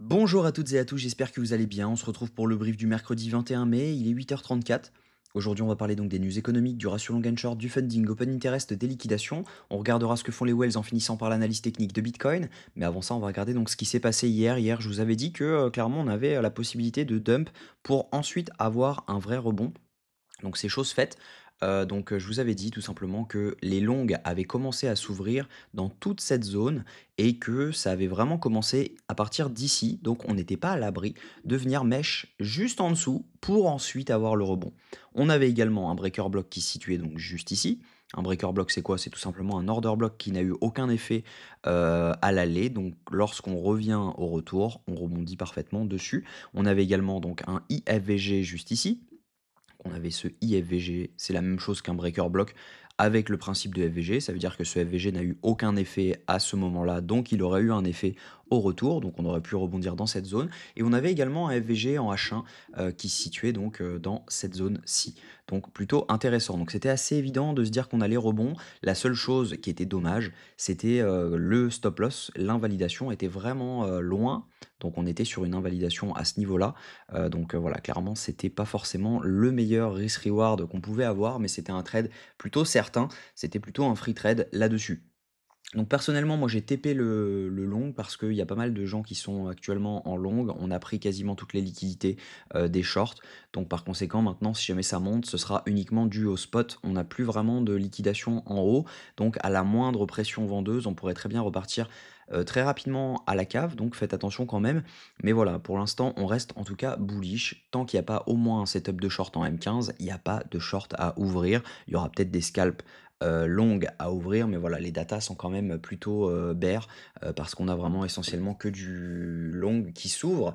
Bonjour à toutes et à tous, j'espère que vous allez bien. On se retrouve pour le brief du mercredi 21 mai, il est 8h34. Aujourd'hui, on va parler donc des news économiques, du ratio long and short, du funding, open interest, des liquidations. On regardera ce que font les whales en finissant par l'analyse technique de Bitcoin. Mais avant ça, on va regarder donc ce qui s'est passé hier. Hier, je vous avais dit que clairement, on avait la possibilité de dump pour ensuite avoir un vrai rebond. Donc c'est chose faite. Je vous avais dit tout simplement que les longues avaient commencé à s'ouvrir dans toute cette zone et que ça avait vraiment commencé à partir d'ici. Donc on n'était pas à l'abri de venir mèche juste en dessous pour ensuite avoir le rebond. On avait également un breaker block qui se situait donc juste ici. Un breaker block, c'est quoi? C'est tout simplement un order block qui n'a eu aucun effet à l'aller. Donc lorsqu'on revient au retour, on rebondit parfaitement dessus. On avait également donc un IFVG juste ici. On avait ce IFVG, c'est la même chose qu'un breaker block avec le principe de FVG, ça veut dire que ce FVG n'a eu aucun effet à ce moment-là, donc il aurait eu un effet au retour, donc on aurait pu rebondir dans cette zone. Et on avait également un FVG en H1 qui se situait donc dans cette zone-ci. Donc plutôt intéressant. Donc c'était assez évident de se dire qu'on allait rebond. La seule chose qui était dommage, c'était le stop loss. L'invalidation était vraiment loin. Donc on était sur une invalidation à ce niveau-là. Voilà, clairement, c'était pas forcément le meilleur risk-reward qu'on pouvait avoir, mais c'était un trade plutôt certain. C'était plutôt un free trade là-dessus. Donc personnellement, moi j'ai TP le long parce qu'il y a pas mal de gens qui sont actuellement en long. On a pris quasiment toutes les liquidités des shorts. Donc par conséquent, maintenant, si jamais ça monte, ce sera uniquement dû au spot. On n'a plus vraiment de liquidation en haut. Donc à la moindre pression vendeuse, on pourrait très bien repartir très rapidement à la cave. Donc faites attention quand même. Mais voilà, pour l'instant, on reste en tout cas bullish. Tant qu'il n'y a pas au moins un setup de short en M15, il n'y a pas de short à ouvrir. Il y aura peut-être des scalps longues à ouvrir, mais voilà, les datas sont quand même plutôt bear parce qu'on a vraiment essentiellement que du long qui s'ouvre.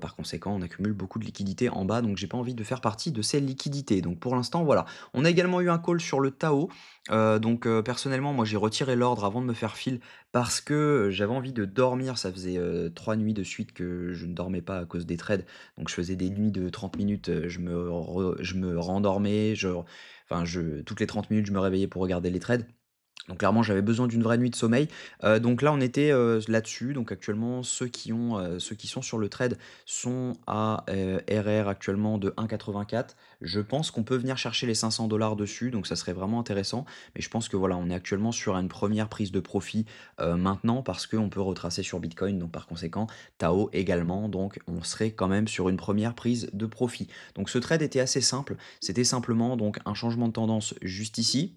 Par conséquent, on accumule beaucoup de liquidités en bas, donc j'ai pas envie de faire partie de ces liquidités. Donc pour l'instant, voilà. On a également eu un call sur le Tao. Personnellement, moi j'ai retiré l'ordre avant de me faire fill parce que j'avais envie de dormir. Ça faisait 3 nuits de suite que je ne dormais pas à cause des trades. Donc je faisais des nuits de 30 minutes, je me rendormais, toutes les 30 minutes, je me réveillais pour regarder les trades. Donc clairement, j'avais besoin d'une vraie nuit de sommeil. Donc là, on était là-dessus. Donc actuellement, ceux qui sont sur le trade sont à RR actuellement de 1,84. Je pense qu'on peut venir chercher les 500 dollars dessus. Donc ça serait vraiment intéressant. Mais je pense que voilà, on est actuellement sur une première prise de profit maintenant parce qu'on peut retracer sur Bitcoin. Donc par conséquent, Tao également. Donc on serait quand même sur une première prise de profit. Donc ce trade était assez simple. C'était simplement donc un changement de tendance juste ici.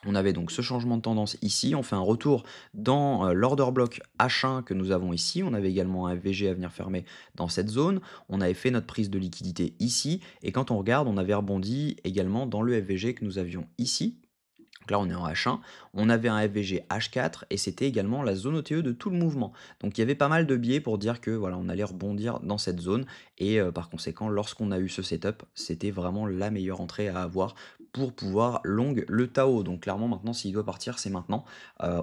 On avait donc ce changement de tendance ici, on fait un retour dans l'order block H1 que nous avons ici, on avait également un FVG à venir fermer dans cette zone, on avait fait notre prise de liquidité ici, et quand on regarde, on avait rebondi également dans le FVG que nous avions ici, donc là, on est en H1. On avait un FVG H4 et c'était également la zone OTE de tout le mouvement. Donc il y avait pas mal de biais pour dire que voilà, on allait rebondir dans cette zone. Et par conséquent, lorsqu'on a eu ce setup, c'était vraiment la meilleure entrée à avoir pour pouvoir long le Tao. Donc clairement, maintenant, s'il doit partir, c'est maintenant.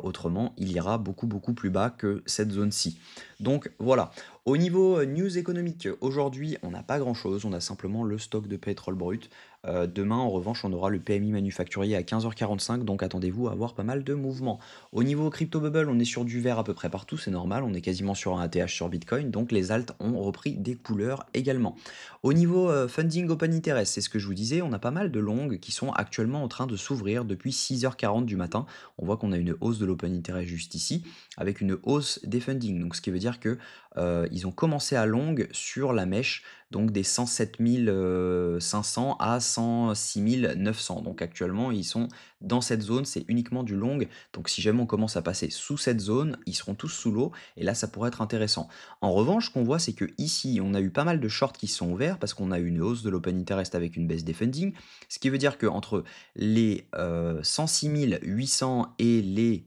Autrement, il ira beaucoup, beaucoup plus bas que cette zone-ci. Donc voilà. Au niveau news économique, aujourd'hui, on n'a pas grand-chose. On a simplement le stock de pétrole brut. Demain, en revanche, on aura le PMI manufacturier à 15h45, donc attendez-vous à avoir pas mal de mouvements. Au niveau crypto bubble, on est sur du vert à peu près partout, c'est normal, on est quasiment sur un ATH sur Bitcoin, donc les alts ont repris des couleurs également. Au niveau funding open interest, c'est ce que je vous disais, on a pas mal de longues qui sont actuellement en train de s'ouvrir depuis 6h40 du matin. On voit qu'on a une hausse de l'open interest juste ici, avec une hausse des funding, donc ce qui veut dire que ils ont commencé à long sur la mèche donc des 107 500 à 106 900. Donc actuellement, ils sont dans cette zone, c'est uniquement du long. Donc si jamais on commence à passer sous cette zone, ils seront tous sous l'eau et là, ça pourrait être intéressant. En revanche, ce qu'on voit, c'est que ici, on a eu pas mal de shorts qui se sont ouverts parce qu'on a eu une hausse de l'open interest avec une baisse des funding, ce qui veut dire qu'entre les 106 800 et les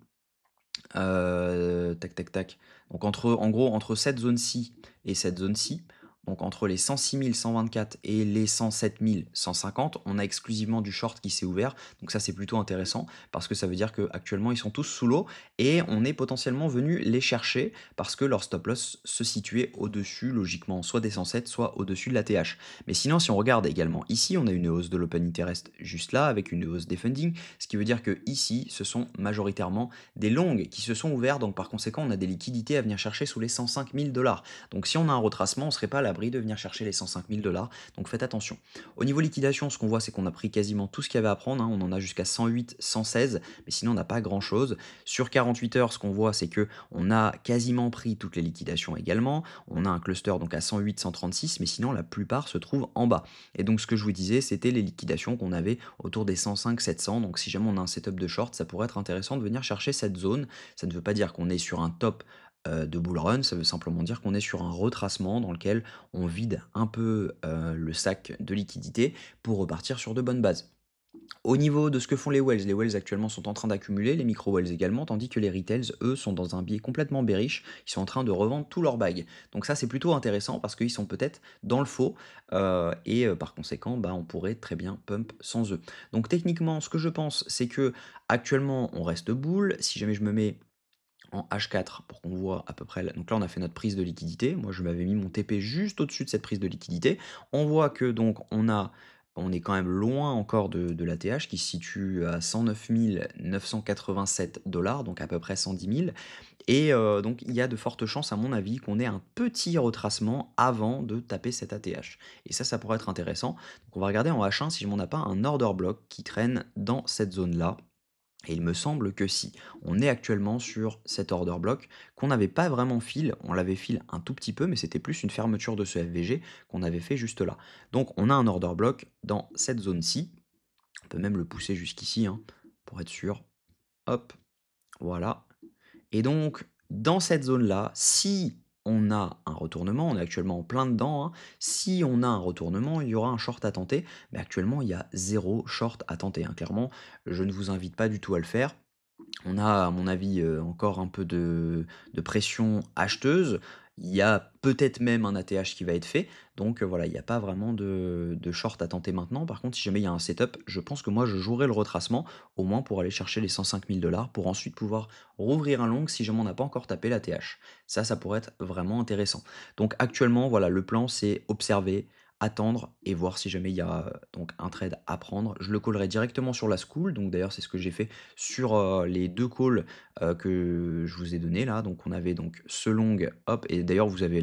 tac tac tac. Donc en gros entre cette zone-ci et cette zone-ci, Donc entre les 106 124 et les 107 150, on a exclusivement du short qui s'est ouvert. Donc ça, c'est plutôt intéressant parce que ça veut dire qu'actuellement, ils sont tous sous l'eau et on est potentiellement venu les chercher parce que leur stop loss se situait au-dessus, logiquement, soit des 107, soit au-dessus de la TH. Mais sinon, si on regarde également ici, on a une hausse de l'open interest juste là avec une hausse des funding, ce qui veut dire que ici, ce sont majoritairement des longues qui se sont ouverts. Donc par conséquent, on a des liquidités à venir chercher sous les 105 000 $. Donc si on a un retracement, on ne serait pas à l'abri de venir chercher les 105 000 $. Donc faites attention. Au niveau liquidation, ce qu'on voit, c'est qu'on a pris quasiment tout ce qu'il y avait à prendre, hein. On en a jusqu'à 108, 116, mais sinon on n'a pas grand-chose. Sur 48 heures, ce qu'on voit, c'est que on a quasiment pris toutes les liquidations également. On a un cluster donc à 108, 136, mais sinon la plupart se trouvent en bas. Et donc ce que je vous disais, c'était les liquidations qu'on avait autour des 105, 700. Donc si jamais on a un setup de short, ça pourrait être intéressant de venir chercher cette zone. Ça ne veut pas dire qu'on est sur un top de bull run, ça veut simplement dire qu'on est sur un retracement dans lequel on vide un peu le sac de liquidité pour repartir sur de bonnes bases. Au niveau de ce que font les whales actuellement sont en train d'accumuler, les micro-whales également, tandis que les retails, eux, sont dans un biais complètement bearish, ils sont en train de revendre tous leurs bags. Donc ça, c'est plutôt intéressant parce qu'ils sont peut-être dans le faux, et par conséquent, bah, on pourrait très bien pump sans eux. Donc techniquement, ce que je pense, c'est que actuellement, on reste bull. Si jamais je me mets en H4 pour qu'on voit à peu près. Donc là, on a fait notre prise de liquidité. Moi, je m'avais mis mon TP juste au-dessus de cette prise de liquidité. On voit que donc on est quand même loin encore de la TH qui se situe à 109 987 $, donc à peu près 110 000. Et donc, il y a de fortes chances, à mon avis, qu'on ait un petit retracement avant de taper cette ATH. Et ça pourrait être intéressant. Donc, on va regarder en H1 si on n'a pas un order block qui traîne dans cette zone-là. Et il me semble que si. On est actuellement sur cet order block qu'on n'avait pas vraiment fil, on l'avait fil un tout petit peu, mais c'était plus une fermeture de ce FVG qu'on avait fait juste là. Donc on a un order block dans cette zone-ci. On peut même le pousser jusqu'ici, hein, pour être sûr. Hop, voilà. Et donc, dans cette zone-là, si on a un retournement, on est actuellement en plein dedans, hein, si on a un retournement, il y aura un short à tenter, mais actuellement, il y a zéro short à tenter, hein. Clairement, je ne vous invite pas du tout à le faire. On a, à mon avis, encore un peu de pression acheteuse. Il y a peut-être même un ATH qui va être fait. Donc voilà, il n'y a pas vraiment de short à tenter maintenant. Par contre, si jamais il y a un setup, je pense que moi, je jouerai le retracement, au moins pour aller chercher les 105 000 $, pour ensuite pouvoir rouvrir un long si jamais on n'a pas encore tapé l'ATH. Ça pourrait être vraiment intéressant. Donc actuellement, voilà, le plan, c'est observer, attendre et voir si jamais il y a donc un trade à prendre. Je le callerai directement sur la school, donc d'ailleurs c'est ce que j'ai fait sur les deux calls que je vous ai donné là. Donc on avait donc ce long, hop, et d'ailleurs vous aviez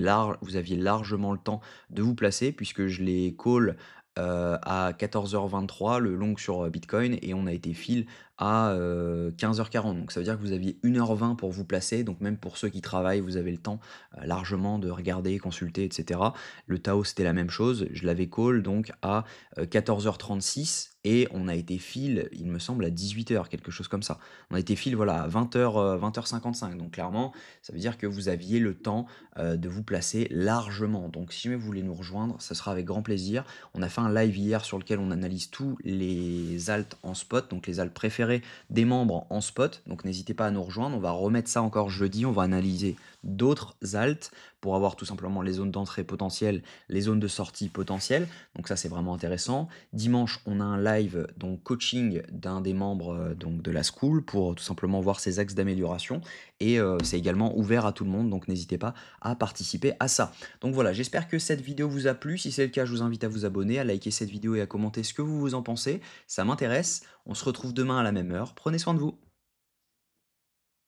largement le temps de vous placer puisque je l'ai call à 14h23, le long sur Bitcoin, et on a été fill à 15h40. Donc ça veut dire que vous aviez 1h20 pour vous placer. Donc même pour ceux qui travaillent, vous avez le temps largement de regarder, consulter, etc. Le Tao, c'était la même chose. Je l'avais call donc à 14h36 et on a été fill, il me semble, à 18h, quelque chose comme ça. On a été fill, voilà, à 20h, 20h55. Donc clairement, ça veut dire que vous aviez le temps de vous placer largement. Donc si jamais vous voulez nous rejoindre, ça sera avec grand plaisir. On a fait un live hier sur lequel on analyse tous les alts en spot, donc les alts préférés des membres en spot. Donc n'hésitez pas à nous rejoindre. On va remettre ça encore jeudi. On va analyser d'autres alts pour avoir tout simplement les zones d'entrée potentielles, les zones de sortie potentielles. Donc ça, c'est vraiment intéressant. Dimanche, on a un live donc coaching d'un des membres donc de la school pour tout simplement voir ses axes d'amélioration. Et c'est également ouvert à tout le monde, donc n'hésitez pas à participer à ça. Donc voilà, j'espère que cette vidéo vous a plu. Si c'est le cas, je vous invite à vous abonner, à liker cette vidéo et à commenter ce que vous en pensez. Ça m'intéresse. On se retrouve demain à la même heure. Prenez soin de vous.